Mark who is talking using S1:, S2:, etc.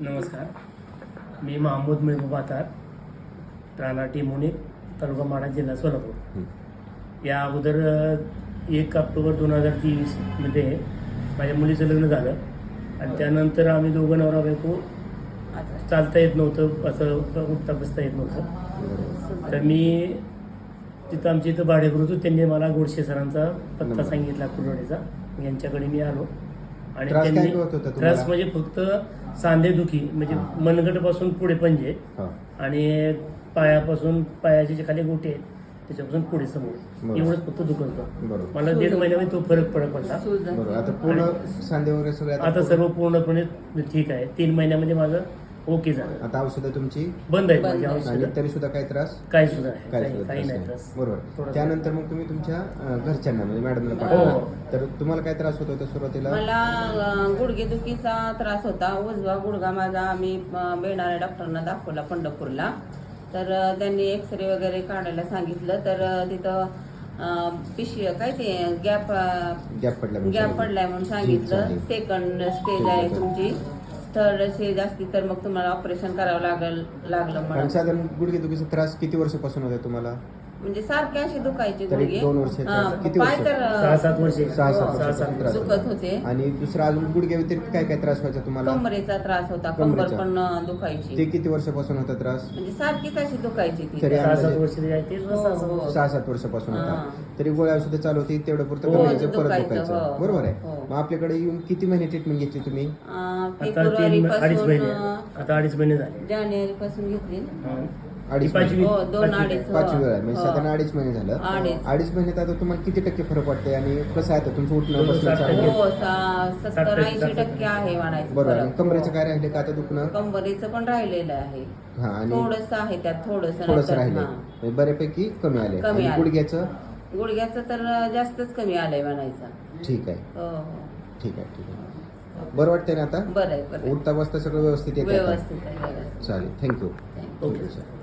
S1: नमस्कार, मी महमूद मेहबूब आतार, राणा टिमोनी, तालुका माढा, जिल्हा सोलापूर. या अगोदर 1 ऑक्टोबर 2023 मध्ये माझ्या मुलीचं लग्न झालं आणि त्यानंतर आम्ही दोघं नवरा बायको चालता येत नव्हतं, असं उठता बसता येत नव्हतं. तर मी तिथं आमच्या इथं भाडेकरू होतो, त्यांनी मला गोडशे सरांचा पत्ता सांगितला कुलवाडीचा. यांच्याकडे मी आलो आणि त्यांनी त्रास म्हणजे फक्त सांधेदुखी म्हणजे मनगटापासून पुढे पंजे आणि पायापासून पायाचे जे खाली गोटे आहेत त्याच्यापासून पुढे समोर एवढंच फक्त दुखत होतं. मला 1.5 महिन्यामध्ये तो फरक पडला.
S2: आता पूर्ण सांधे वगैरे सगळे
S1: आता सर्व पूर्णपणे ठीक आहे. 3 महिन्यामध्ये माझं ओके झालं.
S2: आता औषधं तुमची
S1: बंद आहेत माझी
S2: आणि
S1: औषधं.
S2: तरी सुद्धा काही त्रास
S1: काही सुद्धा
S2: काही
S1: नाही त्रास.
S2: बरोबर. त्यानंतर मग तुम्ही तुमच्या घरच्यांना म्हणजे मॅडमला पाठवलं. तर तुम्हाला काय त्रास होत होता सुरुवातीला?
S3: मला गुडघेदुखीचा त्रास होता. उजवा गुडघा माझा आम्ही बेणाऱ्या डॉक्टरांना दाखवला पंढरपूरला. तर त्यांनी एक्सरे वगैरे काढायला सांगितलं. तर तिथं पिशवी काय ते गॅप पडलाय म्हणून सांगितलं. सेकंड स्टेज आहे तुमची, थर्ड स्टेज असती तर मग तुम्हाला ऑपरेशन करावं लागलं म्हणून.
S2: साधारण गुडघेदुखीचा त्रास किती वर्षापासून होता तुम्हाला?
S3: म्हणजे सारखे असे दुखायचे
S2: तरी
S3: गुडघे.
S2: 2 वर्ष किती
S3: पाय
S2: वर्ष?
S3: तर
S1: 6-7 वर्षे
S2: 6-7 त्रास
S3: दुखत होते.
S2: आणि दुसरा अजून गुडघे व्यतिरिक्त काय काय त्रास व्हायचा तुम्हाला?
S3: कमरेचा त्रास होता, कंबर पण दुखायची.
S2: ते किती वर्षापासून होता त्रास?
S3: म्हणजे सारखीच अशी दुखायची ती.
S2: तरी
S1: 6-7 वर्षे आहे ते.
S3: हो, हो.
S2: 6-7 वर्षापासून होता.
S3: हा.
S2: तरी गोळ्या औषधं चालू होती, तेवढं पुरतं
S3: हो,
S2: कमी परत
S3: दुखायचं,
S2: दुखायचं.
S3: हो.
S2: बरोबर आहे.
S3: हो.
S2: मग आपल्याकडे येऊन किती महिने ट्रीटमेंट घेतली तुम्ही?
S1: आता 2.5
S3: फेब्रुवारी
S1: महिने आता 2.5 महिने झाले.
S3: जानेवारी पासून घेतली.
S2: अडीच
S1: पाचवी-
S3: हो, 2-2.5
S2: पाचवी वेळा म्हणजे साधारण 2.5 महिने झालं.
S3: 2.5
S2: 2.5 महिन्यात आता तुम्हाला किती टक्के फरक वाटतंय आणि कसं आहे आता तुमचं उठणं बसणं
S1: 60%
S2: चालू?
S3: हो 70-80% आहे म्हणायचं
S2: बरोबर. आणि
S3: फरक.
S2: कमरेचं काय राहिले का आता दुखणं?
S3: कंबरेचं पण राहिलेलं आहे.
S2: हा आणि
S3: थोडस आहे त्यात, थोडस
S2: थोडंसं राहिले म्हणजे बऱ्यापैकी कमी आले.
S3: कमी
S2: आणि
S3: आले.
S2: गुडघ्याचं
S3: गुडघ्याचं तर जास्तच कमी आलंय म्हणायचं.
S2: ठीक आहे.
S3: हो हो.
S2: ठीक आहे. ठीक आहे. बरं वाटतंय ना आता?
S3: बरं आहे, बरं आहे.
S2: उठता बसता सगळं व्यवस्थित येते आता?
S3: व्यवस्थित आहे, व्यवस्थित.
S2: चालेल. Thank you.
S3: Thank you.
S1: Okay.
S2: Sir.